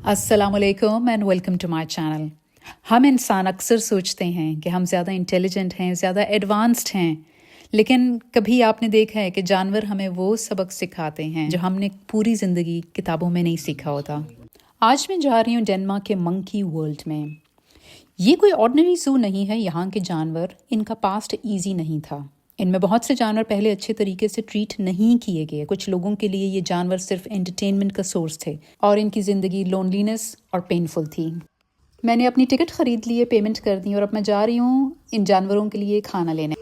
अस्सलाम वालेकुम and welcome to my channel. हम इंसान अक्सर सोचते हैं कि हम ज़्यादा इंटेलिजेंट हैं, ज़्यादा एडवांस्ड हैं, लेकिन कभी आपने देखा है कि जानवर हमें वो सबक सिखाते हैं जो हमने पूरी ज़िंदगी किताबों में नहीं सीखा होता। आज मैं जा रही हूँ डेनमार्क के मंकी वर्ल्ड में। ये कोई ऑर्डिनरी ज़ू नहीं है। यहाँ के जानवर, इनका पास्ट ईजी नहीं था। इनमें बहुत से जानवर पहले अच्छे तरीके से ट्रीट नहीं किए गए। कुछ लोगों के लिए ये जानवर सिर्फ एंटरटेनमेंट का सोर्स थे और इनकी ज़िंदगी लोनलीनेस और पेनफुल थी। मैंने अपनी टिकट ख़रीद ली है, पेमेंट कर दी और अब मैं जा रही हूँ इन जानवरों के लिए खाना लेने।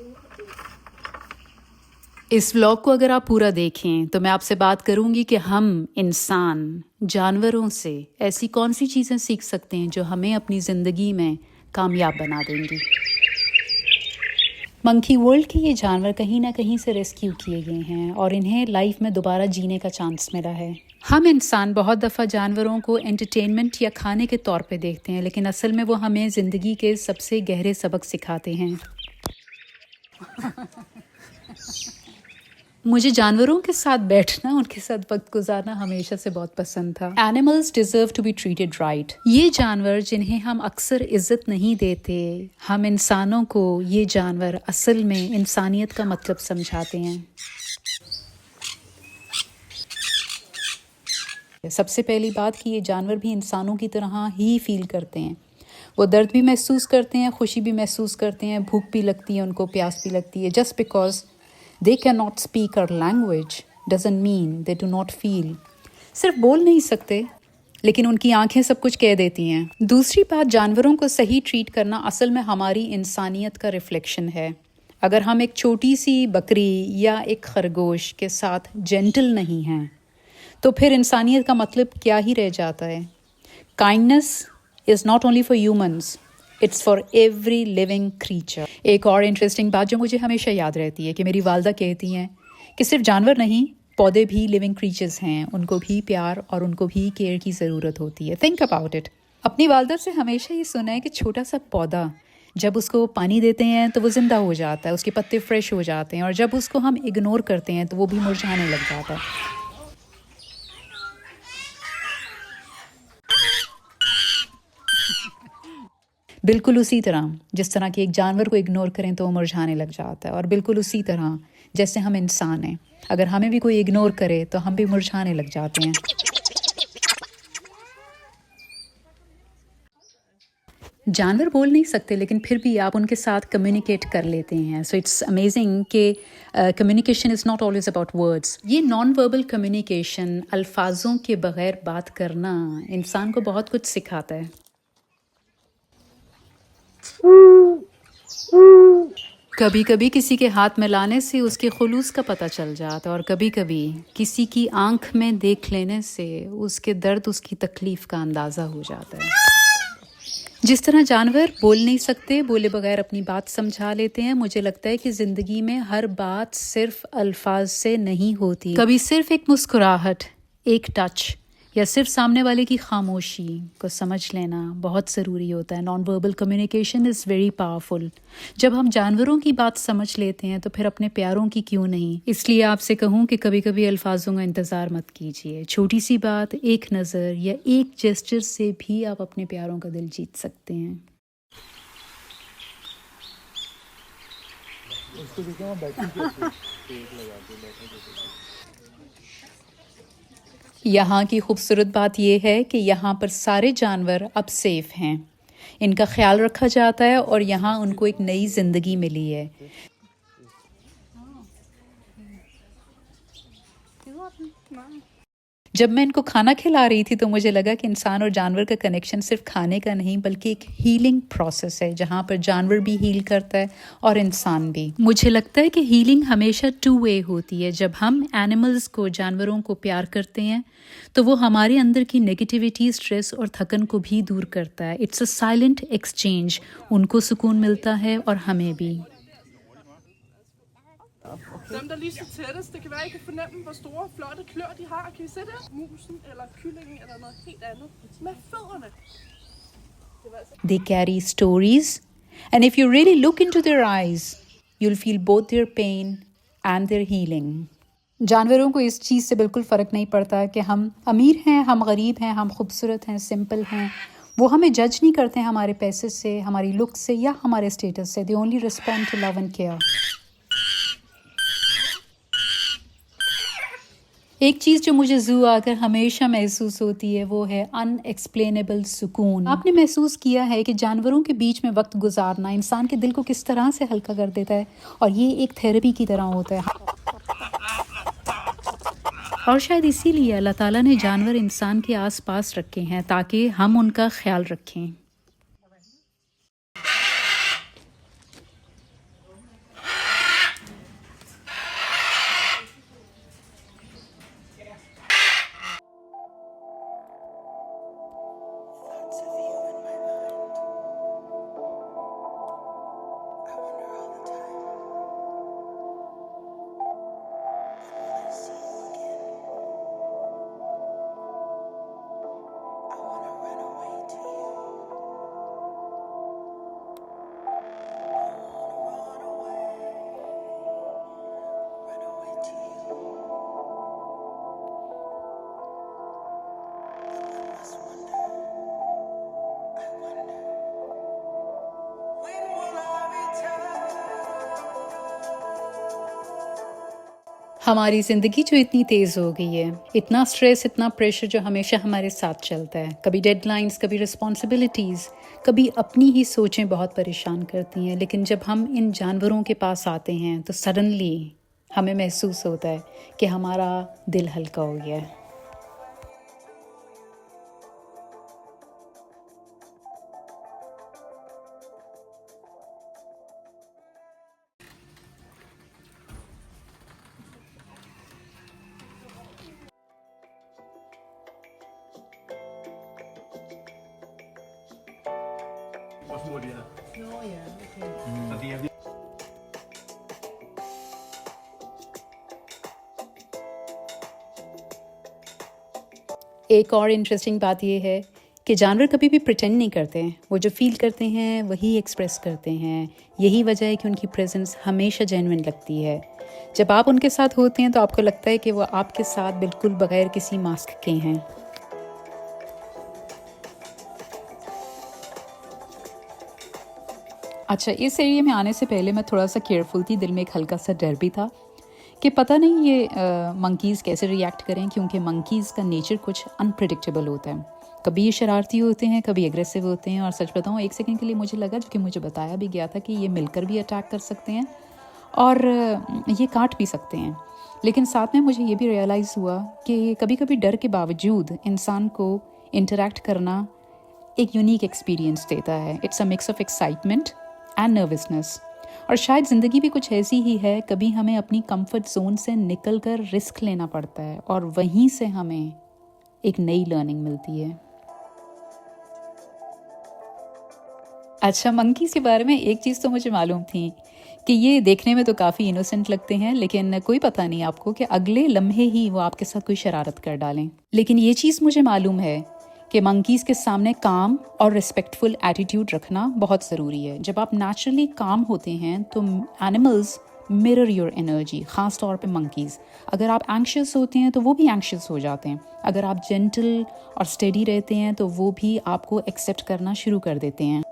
इस व्लॉग को अगर आप पूरा देखें तो मैं आपसे बात करूंगी कि हम इंसान जानवरों से ऐसी कौन सी चीज़ें सीख सकते हैं जो हमें अपनी ज़िंदगी में कामयाब बना देंगी। मंकी वर्ल्ड के ये जानवर कहीं ना कहीं से रेस्क्यू किए गए हैं और इन्हें लाइफ में दोबारा जीने का चांस मिला है। हम इंसान बहुत दफ़ा जानवरों को एंटरटेनमेंट या खाने के तौर पे देखते हैं, लेकिन असल में वो हमें ज़िंदगी के सबसे गहरे सबक सिखाते हैं। मुझे जानवरों के साथ बैठना, उनके साथ वक्त गुजारना हमेशा से बहुत पसंद था। Animals deserve to be treated right. ये जानवर जिन्हें हम अक्सर इज्जत नहीं देते, हम इंसानों को ये जानवर असल में इंसानियत का मतलब समझाते हैं। सबसे पहली बात कि ये जानवर भी इंसानों की तरह ही फील करते हैं। वो दर्द भी महसूस करते हैं, खुशी भी महसूस करते हैं, भूख भी लगती है उनको, प्यास भी लगती है। Just because they cannot speak our language doesn't mean they do not feel। सिर्फ बोल नहीं सकते, लेकिन उनकी आंखें सब कुछ कह देती हैं। दूसरी बात, जानवरों को सही ट्रीट करना असल में हमारी इंसानियत का रिफ्लेक्शन है। अगर हम एक छोटी सी बकरी या एक खरगोश के साथ जेंटल नहीं हैं तो फिर इंसानियत का मतलब क्या ही रह जाता है। Kindness is not only for humans, it's for every living creature. एक और इंटरेस्टिंग बात जो मुझे हमेशा याद रहती है कि मेरी वालदा कहती हैं कि सिर्फ जानवर नहीं, पौधे भी लिविंग क्रीचर्स हैं, उनको भी प्यार और उनको भी केयर की ज़रूरत होती है। Think about it. अपनी वालदा से हमेशा ये सुना है कि छोटा सा पौधा जब उसको पानी देते हैं तो वो ज़िंदा हो जाता है, उसके पत्ते फ्रेश हो जाते हैं, और जब उसको हम इग्नोर करते हैं तो वो भी मुरझाने लग जाता है। बिल्कुल उसी तरह जिस तरह कि एक जानवर को इग्नोर करें तो वो मुरझाने लग जाता है, और बिल्कुल उसी तरह जैसे हम इंसान हैं, अगर हमें भी कोई इग्नोर करे तो हम भी मुरझाने लग जाते हैं। जानवर बोल नहीं सकते, लेकिन फिर भी आप उनके साथ कम्युनिकेट कर लेते हैं। सो इट्स अमेजिंग कि communication is not always about words. ये नॉन वर्बल कम्युनिकेशन, अल्फाजों के बगैर बात करना, इंसान को बहुत कुछ सिखाता है। कभी कभी किसी के हाथ में लाने से उसके खुलूस का पता चल जाता है, और कभी कभी किसी की आंख में देख लेने से उसके दर्द, उसकी तकलीफ का अंदाज़ा हो जाता है। जिस तरह जानवर बोल नहीं सकते, बोले बगैर अपनी बात समझा लेते हैं, मुझे लगता है कि ज़िंदगी में हर बात सिर्फ अल्फाज से नहीं होती। कभी सिर्फ एक मुस्कुराहट, एक टच या सिर्फ सामने वाले की खामोशी को समझ लेना बहुत ज़रूरी होता है। Non verbal communication is very powerful. जब हम जानवरों की बात समझ लेते हैं तो फिर अपने प्यारों की क्यों नहीं। इसलिए आपसे कहूँ कि कभी कभी अल्फाजों का इंतज़ार मत कीजिए। छोटी सी बात, एक नज़र या एक जेस्चर से भी आप अपने प्यारों का दिल जीत सकते हैं। यहाँ की खूबसूरत बात यह है कि यहाँ पर सारे जानवर अब सेफ हैं, इनका ख्याल रखा जाता है और यहाँ उनको एक नई ज़िंदगी मिली है। जब मैं इनको खाना खिला रही थी तो मुझे लगा कि इंसान और जानवर का कनेक्शन सिर्फ खाने का नहीं बल्कि एक हीलिंग प्रोसेस है, जहाँ पर जानवर भी हील करता है और इंसान भी। मुझे लगता है कि हीलिंग हमेशा टू वे होती है। जब हम एनिमल्स को, जानवरों को प्यार करते हैं तो वो हमारे अंदर की नेगेटिविटी, स्ट्रेस और थकन को भी दूर करता है। It's a silent exchange. उनको सुकून मिलता है और हमें भी। Dem, der lige står tættest, det kan være, I kan fornemme, hvor store, flotte klør de har. Kan I se det? Musen eller kyllingen eller noget helt andet. Med fødderne. They carry stories, and if you really look into their eyes, you'll feel both their pain and their healing. जानवरों को इस चीज़ से बिल्कुल फ़र्क नहीं पड़ता कि हम अमीर हैं, हम गरीब हैं, हम खूबसूरत हैं, सिंपल हैं। वो हमें जज नहीं करते हैं हमारे पैसे से, हमारी लुक से या हमारे स्टेटस से। They only respond to love and care. एक चीज़ जो मुझे ज़ू आकर हमेशा महसूस होती है वो है अनएक्सप्लेनेबल सुकून। आपने महसूस किया है कि जानवरों के बीच में वक्त गुजारना इंसान के दिल को किस तरह से हल्का कर देता है, और ये एक थेरेपी की तरह होता है। और शायद इसीलिए अल्लाह ताला ने जानवर इंसान के आसपास रखे हैं ताकि हम उनका ख्याल रखें। हमारी ज़िंदगी जो इतनी तेज़ हो गई है, इतना स्ट्रेस, इतना प्रेशर जो हमेशा हमारे साथ चलता है, कभी डेडलाइंस, कभी रिस्पॉन्सिबिलिटीज़, कभी अपनी ही सोचें बहुत परेशान करती हैं। लेकिन जब हम इन जानवरों के पास आते हैं तो सडनली हमें महसूस होता है कि हमारा दिल हल्का हो गया है। Hvor små de er. Nå ja, okay. Så de er एक और इंटरेस्टिंग बात ये है कि जानवर कभी भी प्रिटेंड नहीं करते हैं। वो जो फील करते हैं वही एक्सप्रेस करते हैं। यही वजह है कि उनकी प्रेजेंस हमेशा जेन्युइन लगती है। जब आप उनके साथ होते हैं तो आपको लगता है कि वो आपके साथ बिल्कुल बगैर किसी मास्क के हैं। अच्छा, इस एरिया में आने से पहले मैं थोड़ा सा केयरफुल थी, दिल में एक हल्का सा डर भी था कि पता नहीं ये मंकीज़ कैसे रिएक्ट करें, क्योंकि मंकीज़ का नेचर कुछ अनप्रिडिक्टेबल होता है। कभी ये शरारती होते हैं, कभी एग्रेसिव होते हैं, और सच बताऊँ एक सेकंड के लिए मुझे लगा, जो कि मुझे बताया भी गया था, कि ये मिलकर भी अटैक कर सकते हैं और ये काट भी सकते हैं। लेकिन साथ में मुझे ये भी रियलाइज़ हुआ कि कभी कभी डर के बावजूद इंसान को इंटरेक्ट करना एक यूनिक एक्सपीरियंस देता है। It's a mix of excitement and nervousness. और शायद ज़िंदगी भी कुछ ऐसी ही है, कभी हमें अपनी कंफर्ट जोन से निकल कर रिस्क लेना पड़ता है और वहीं से हमें एक नई लर्निंग मिलती है। अच्छा, मंकीज़ के बारे में एक चीज़ तो मुझे मालूम थी कि ये देखने में तो काफ़ी इनोसेंट लगते हैं, लेकिन कोई पता नहीं आपको कि अगले लम्हे ही वो आपके साथ कोई शरारत कर डालें। लेकिन ये चीज़ मुझे मालूम है कि मंकीज़ के सामने काम और रिस्पेक्टफुल एटीट्यूड रखना बहुत ज़रूरी है। जब आप नेचुरली काम होते हैं तो एनिमल्स मिरर योर एनर्जी, ख़ास तौर पे मंकीज़। अगर आप एंग्शियस होते हैं तो वो भी एंग्शियस हो जाते हैं। अगर आप जेंटल और स्टेडी रहते हैं तो वो भी आपको एक्सेप्ट करना शुरू कर देते हैं।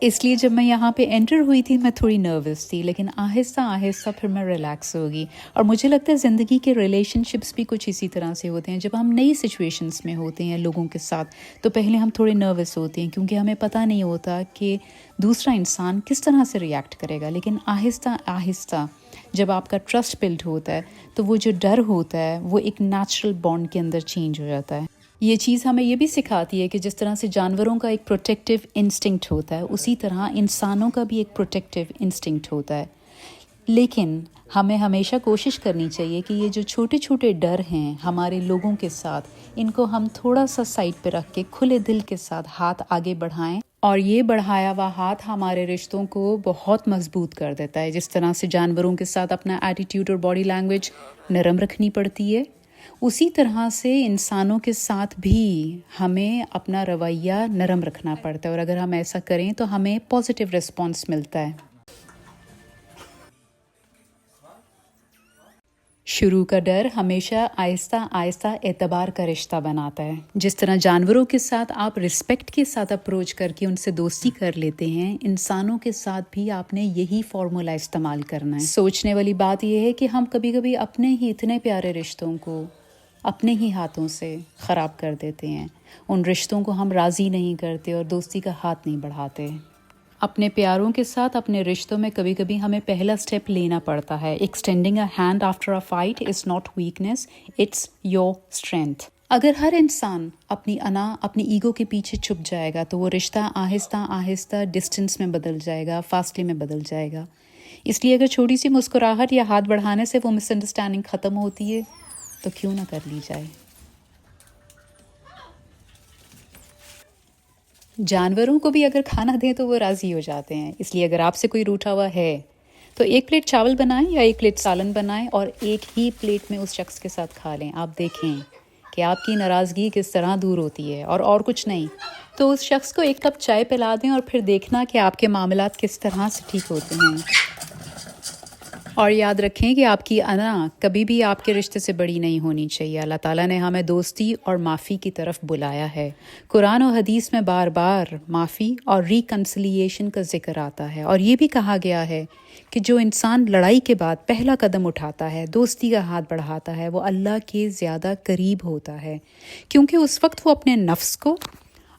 इसलिए जब मैं यहाँ पे एंटर हुई थी मैं थोड़ी नर्वस थी, लेकिन आहिस्ता आहिस्ता फिर मैं रिलैक्स होगी। और मुझे लगता है ज़िंदगी के रिलेशनशिप्स भी कुछ इसी तरह से होते हैं। जब हम नई सिचुएशंस में होते हैं लोगों के साथ तो पहले हम थोड़े नर्वस होते हैं, क्योंकि हमें पता नहीं होता कि दूसरा इंसान किस तरह से रिएक्ट करेगा। लेकिन आहिस्ता आहिस्ता जब आपका ट्रस्ट बिल्ड होता है तो वो जो डर होता है वो एक नेचुरल बॉन्ड के अंदर चेंज हो जाता है। ये चीज़ हमें ये भी सिखाती है कि जिस तरह से जानवरों का एक प्रोटेक्टिव इंस्टिंक्ट होता है, उसी तरह इंसानों का भी एक प्रोटेक्टिव इंस्टिंक्ट होता है। लेकिन हमें हमेशा कोशिश करनी चाहिए कि ये जो छोटे छोटे डर हैं हमारे लोगों के साथ, इनको हम थोड़ा सा साइड पे रख के खुले दिल के साथ हाथ आगे बढ़ाएं, और ये बढ़ाया हुआ हाथ हमारे रिश्तों को बहुत मजबूत कर देता है। जिस तरह से जानवरों के साथ अपना एटीट्यूड और बॉडी लैंग्वेज नरम रखनी पड़ती है, उसी तरह से इंसानों के साथ भी हमें अपना रवैया नरम रखना पड़ता है। और अगर हम ऐसा करें तो हमें पॉजिटिव रिस्पॉन्स मिलता है। शुरू का डर हमेशा आहिस्ता आहिस्ता एतबार का रिश्ता बनाता है। जिस तरह जानवरों के साथ आप रिस्पेक्ट के साथ अप्रोच करके उनसे दोस्ती कर लेते हैं, इंसानों के साथ भी आपने यही फॉर्मूला इस्तेमाल करना है। सोचने वाली बात यह है कि हम कभी कभी अपने ही इतने प्यारे रिश्तों को अपने ही हाथों से ख़राब कर देते हैं। उन रिश्तों को हम राज़ी नहीं करते और दोस्ती का हाथ नहीं बढ़ाते। अपने प्यारों के साथ अपने रिश्तों में कभी कभी हमें पहला स्टेप लेना पड़ता है। Extending a hand after a fight is not weakness, it's your strength. अगर हर इंसान अपनी अपनी ईगो के पीछे छुप जाएगा तो वो रिश्ता आहिस्ता आहिस्ता डिस्टेंस में बदल जाएगा, फासले में बदल जाएगा। इसलिए अगर छोटी सी मुस्कुराहट या हाथ बढ़ाने से वो मिसअंडरस्टैंडिंग ख़त्म होती है तो क्यों ना कर ली जाए। जानवरों को भी अगर खाना दें तो वो राज़ी हो जाते हैं। इसलिए अगर आपसे कोई रूठा हुआ है तो 1 प्लेट चावल बनाएं या 1 प्लेट सालन बनाएं और एक ही प्लेट में उस शख्स के साथ खा लें। आप देखें कि आपकी नाराज़गी किस तरह दूर होती है। और कुछ नहीं तो उस शख्स को 1 कप चाय पिला दें और फिर देखना कि आपके मामलात किस तरह से ठीक होते हैं। और याद रखें कि आपकी अना कभी भी आपके रिश्ते से बड़ी नहीं होनी चाहिए। अल्लाह ताला ने हमें दोस्ती और माफ़ी की तरफ बुलाया है। कुरान और हदीस में बार बार माफ़ी और रिकन्सिलिएशन का जिक्र आता है और ये भी कहा गया है कि जो इंसान लड़ाई के बाद पहला कदम उठाता है, दोस्ती का हाथ बढ़ाता है, वो अल्लाह के ज़्यादा करीब होता है, क्योंकि उस वक्त वो अपने नफ्स को,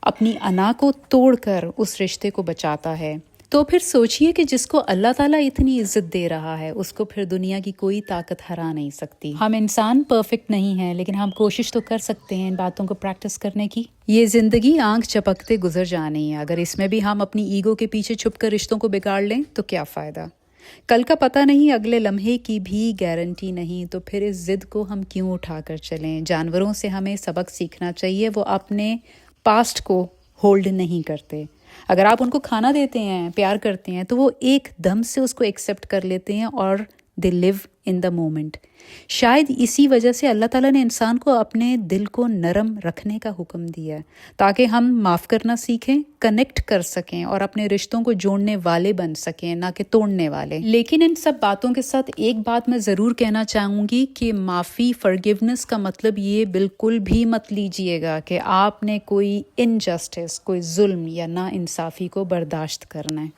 अपनी अना को तोड़कर उस रिश्ते को बचाता है। तो फिर सोचिए कि जिसको अल्लाह ताला इतनी इज्जत दे रहा है उसको फिर दुनिया की कोई ताकत हरा नहीं सकती। हम इंसान परफेक्ट नहीं हैं, लेकिन हम कोशिश तो कर सकते हैं इन बातों को प्रैक्टिस करने की। ये ज़िंदगी आंख चपकते गुजर जानी है। अगर इसमें भी हम अपनी ईगो के पीछे छुपकर रिश्तों को बिगाड़ लें तो क्या फ़ायदा। कल का पता नहीं, अगले लम्हे की भी गारंटी नहीं, तो फिर इस ज़िद को हम क्यों उठा कर चलें। जानवरों से हमें सबक सीखना चाहिए। वो अपने पास्ट को होल्ड नहीं करते। अगर आप उनको खाना देते हैं, प्यार करते हैं, तो वो एकदम से उसको एक्सेप्ट कर लेते हैं और they live in the moment. शायद इसी वजह से अल्लाह ताला ने इंसान को अपने दिल को नरम रखने का हुक्म दिया है, ताकि हम माफ़ करना सीखें, कनेक्ट कर सकें और अपने रिश्तों को जोड़ने वाले बन सकें, ना कि तोड़ने वाले। लेकिन इन सब बातों के साथ एक बात मैं ज़रूर कहना चाहूँगी कि माफ़ी, फॉरगिवनेस का मतलब ये बिल्कुल भी मत लीजिएगा कि आपने कोई इनजस्टिस, कोई जुल्म या ना इंसाफ़ी को बर्दाश्त करना है।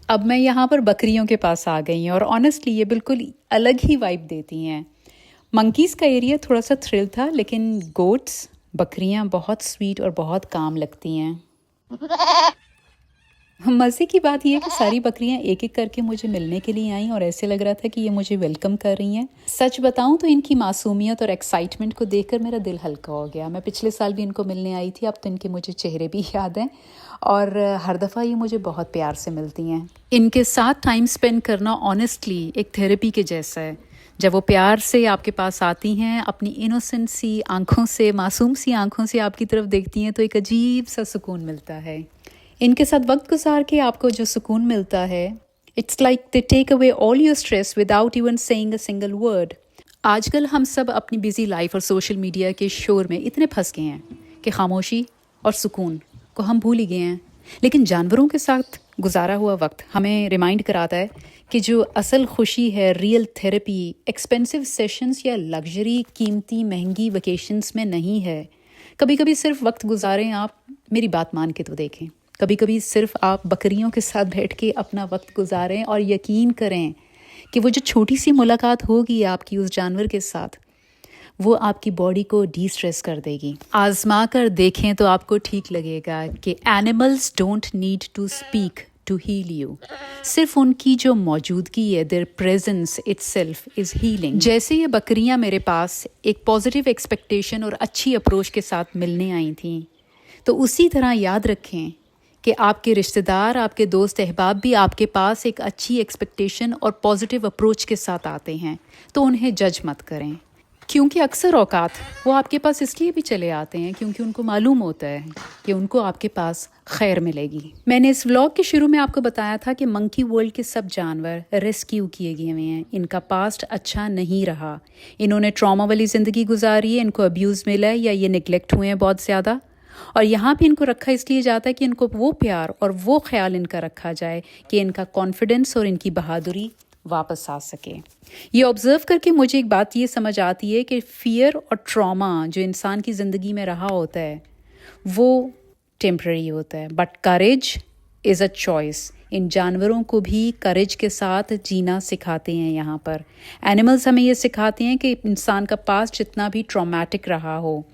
अब मैं यहाँ पर बकरियों के पास आ गई हूँ और ऑनेस्टली ये बिल्कुल अलग ही वाइब देती हैं। मंकीज़ का एरिया थोड़ा सा थ्रिल था, लेकिन गोट्स, बकरियाँ बहुत स्वीट और बहुत काम लगती हैं। मज़े की बात यह है कि सारी बकरियां एक एक करके मुझे मिलने के लिए आईं और ऐसे लग रहा था कि ये मुझे वेलकम कर रही हैं। सच बताऊं तो इनकी मासूमियत और एक्साइटमेंट को देखकर मेरा दिल हल्का हो गया। मैं पिछले साल भी इनको मिलने आई थी, अब तो इनके मुझे चेहरे भी याद हैं और हर दफ़ा ये मुझे बहुत प्यार से मिलती हैं। इनके साथ टाइम स्पेंड करना ऑनेस्टली एक थेरेपी के जैसा है। जब वो प्यार से आपके पास आती हैं, अपनी इनोसेंट सी आँखों से, मासूम सी आँखों से आपकी तरफ देखती हैं, तो एक अजीब सा सुकून मिलता है। इनके साथ वक्त गुजार के आपको जो सुकून मिलता है, it's like they take away all your stress without even saying a single word. आजकल हम सब अपनी बिजी लाइफ और सोशल मीडिया के शोर में इतने फंस गए हैं कि खामोशी और सुकून को हम भूल ही गए हैं। लेकिन जानवरों के साथ गुजारा हुआ वक्त हमें रिमाइंड कराता है कि जो असल खुशी है, रियल थेरेपी एक्सपेंसिव सेशंस या लग्जरी कीमती महंगी वेकेशंस में नहीं है। कभी कभी सिर्फ वक्त गुजारें आप, मेरी बात मान के तो देखें। कभी कभी सिर्फ आप बकरियों के साथ बैठ के अपना वक्त गुजारें और यकीन करें कि वो जो छोटी सी मुलाकात होगी आपकी उस जानवर के साथ, वो आपकी बॉडी को डी स्ट्रेस कर देगी। आजमा कर देखें तो आपको ठीक लगेगा कि animals don't need to speak to heal you. सिर्फ उनकी जो मौजूदगी है, their presence itself is healing. जैसे ये बकरियां मेरे पास एक पॉजिटिव एक्सपेक्टेशन और अच्छी अप्रोच के साथ मिलने आई थीं, तो उसी तरह याद रखें कि आपके रिश्तेदार, आपके दोस्त अहबाब भी आपके पास एक अच्छी एक्सपेक्टेशन और पॉजिटिव अप्रोच के साथ आते हैं, तो उन्हें जज मत करें। क्योंकि अक्सर औकात वो आपके पास इसलिए भी चले आते हैं क्योंकि उनको मालूम होता है कि उनको आपके पास खैर मिलेगी। मैंने इस व्लॉग के शुरू में आपको बताया था कि मंकी वर्ल्ड के सब जानवर रेस्क्यू किए गए हुए हैं। इनका पास्ट अच्छा नहीं रहा, इन्होंने ट्रॉमा वाली ज़िंदगी गुजारी है, इनको अब्यूज़ मिला है या ये निगलेक्ट हुए हैं बहुत ज़्यादा। और यहाँ भी इनको रखा इसलिए जाता है कि इनको वो प्यार और वो ख्याल इनका रखा जाए कि इनका कॉन्फिडेंस और इनकी बहादुरी वापस आ सके। ये ऑब्ज़र्व करके मुझे एक बात ये समझ आती है कि फ़ियर और ट्रॉमा जो इंसान की ज़िंदगी में रहा होता है वो टेम्पररी होता है, but courage is a choice. इन जानवरों को भी करेज के साथ जीना सिखाते हैं यहाँ पर। एनिमल्स हमें ये सिखाते हैं कि इंसान का पास्ट जितना भी ट्रॉमेटिक रहा हो,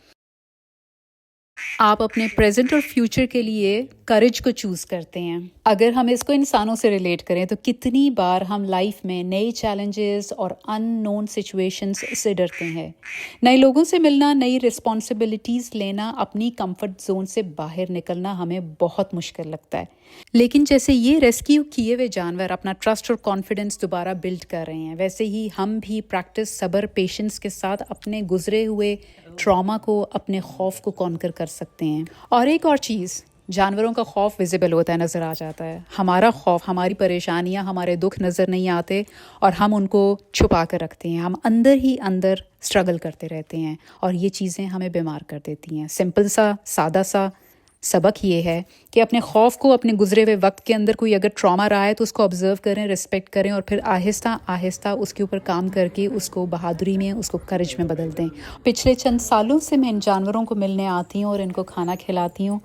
आप अपने प्रेजेंट और फ्यूचर के लिए करेज को चूज़ करते हैं। अगर हम इसको इंसानों से रिलेट करें तो कितनी बार हम लाइफ में नए चैलेंजेस और अननोन सिचुएशंस से डरते हैं। नए लोगों से मिलना, नई रिस्पॉन्सिबिलिटीज़ लेना, अपनी कंफर्ट जोन से बाहर निकलना हमें बहुत मुश्किल लगता है। लेकिन जैसे ये रेस्क्यू किए हुए जानवर अपना ट्रस्ट और कॉन्फिडेंस दोबारा बिल्ड कर रहे हैं, वैसे ही हम भी प्रैक्टिस, सब्र, पेशेंस के साथ अपने गुजरे हुए ट्रॉमा को, अपने खौफ को कॉन्कर कर सकते हैं। और एक और चीज़, जानवरों का खौफ विजिबल होता है, नज़र आ जाता है। हमारा खौफ, हमारी परेशानियां, हमारे दुख नज़र नहीं आते और हम उनको छुपा कर रखते हैं। हम अंदर ही अंदर स्ट्रगल करते रहते हैं और ये चीज़ें हमें बीमार कर देती हैं। सिंपल सा, सादा सा सबक ये है कि अपने खौफ को, अपने गुजरे हुए वक्त के अंदर कोई अगर ट्रॉमा रहा है तो उसको ऑब्ज़र्व करें, रिस्पेक्ट करें और फिर आहिस्ता आहिस्ता उसके ऊपर काम करके उसको बहादुरी में, उसको करेज में बदल दें। पिछले चंद सालों से मैं इन जानवरों को मिलने आती हूँ और इनको खाना खिलाती हूँ।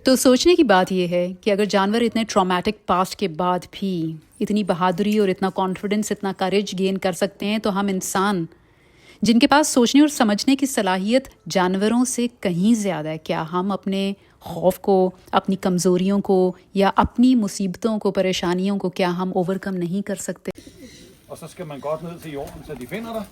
तो सोचने की बात यह है कि अगर जानवर इतने ट्रॉमेटिक पास्ट के बाद भी इतनी बहादुरी और इतना कॉन्फिडेंस, इतना करेज गेन कर सकते हैं, तो हम इंसान जिनके पास सोचने और समझने की सलाहियत जानवरों से कहीं ज़्यादा है, क्या हम अपने खौफ को, अपनी कमज़ोरियों को या अपनी मुसीबतों को, परेशानियों को क्या हम ओवरकम नहीं कर सकते? Og så skal man godt ned til jorden, så de finder dig.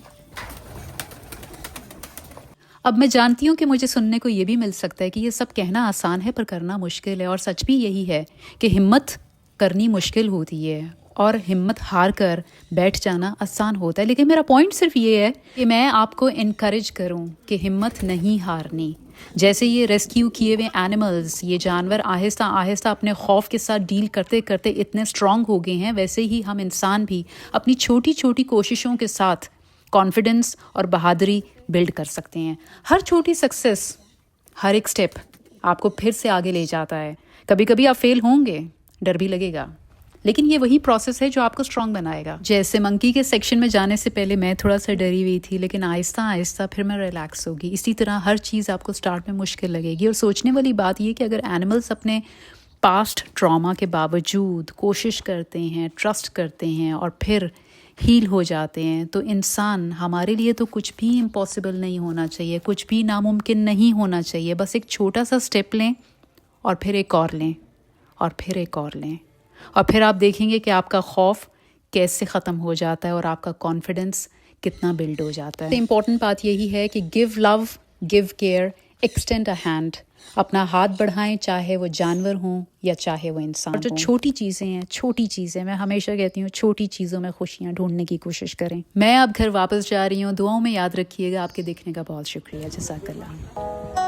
अब मैं जानती हूँ कि मुझे सुनने को ये भी मिल सकता है कि ये सब कहना आसान है पर करना मुश्किल है, और सच भी यही है कि हिम्मत करनी मुश्किल होती है और हिम्मत हार कर बैठ जाना आसान होता है। लेकिन मेरा पॉइंट सिर्फ ये है कि मैं आपको इनकरेज करूं कि हिम्मत नहीं हारनी। जैसे ये रेस्क्यू किए हुए एनिमल्स, ये जानवर आहिस्ता आहिस्ता अपने खौफ के साथ डील करते करते इतने स्ट्रांग हो गए हैं, वैसे ही हम इंसान भी अपनी छोटी छोटी कोशिशों के साथ कॉन्फिडेंस और बहादुरी बिल्ड कर सकते हैं। हर छोटी सक्सेस, हर एक स्टेप आपको फिर से आगे ले जाता है। कभी कभी आप फेल होंगे, डर भी लगेगा, लेकिन ये वही प्रोसेस है जो आपको स्ट्रांग बनाएगा। जैसे मंकी के सेक्शन में जाने से पहले मैं थोड़ा सा डरी हुई थी, लेकिन आहिस्ता आहिस्ता फिर मैं रिलैक्स होगी। इसी तरह हर चीज़ आपको स्टार्ट में मुश्किल लगेगी। और सोचने वाली बात ये कि अगर एनिमल्स अपने पास्ट ट्रॉमा के बावजूद कोशिश करते हैं, ट्रस्ट करते हैं और फिर हील हो जाते हैं, तो इंसान, हमारे लिए तो कुछ भी इम्पॉसिबल नहीं होना चाहिए, कुछ भी नामुमकिन नहीं होना चाहिए। बस एक छोटा सा स्टेप लें और फिर एक और लें और फिर एक और लें, और फिर आप देखेंगे कि आपका खौफ कैसे ख़त्म हो जाता है और आपका कॉन्फिडेंस कितना बिल्ड हो जाता है। इम्पॉर्टेंट बात यही है कि give love, give care, extend a hand. अपना हाथ बढ़ाएं, चाहे वो जानवर हों या चाहे वो इंसान हो। जो छोटी चीज़ें हैं, छोटी चीज़ें, मैं हमेशा कहती हूँ छोटी चीज़ों में खुशियाँ ढूंढने की कोशिश करें। मैं अब घर वापस जा रही हूँ। दुआओं में याद रखिएगा। आपके देखने का बहुत शुक्रिया। जज़ाकल्लाह।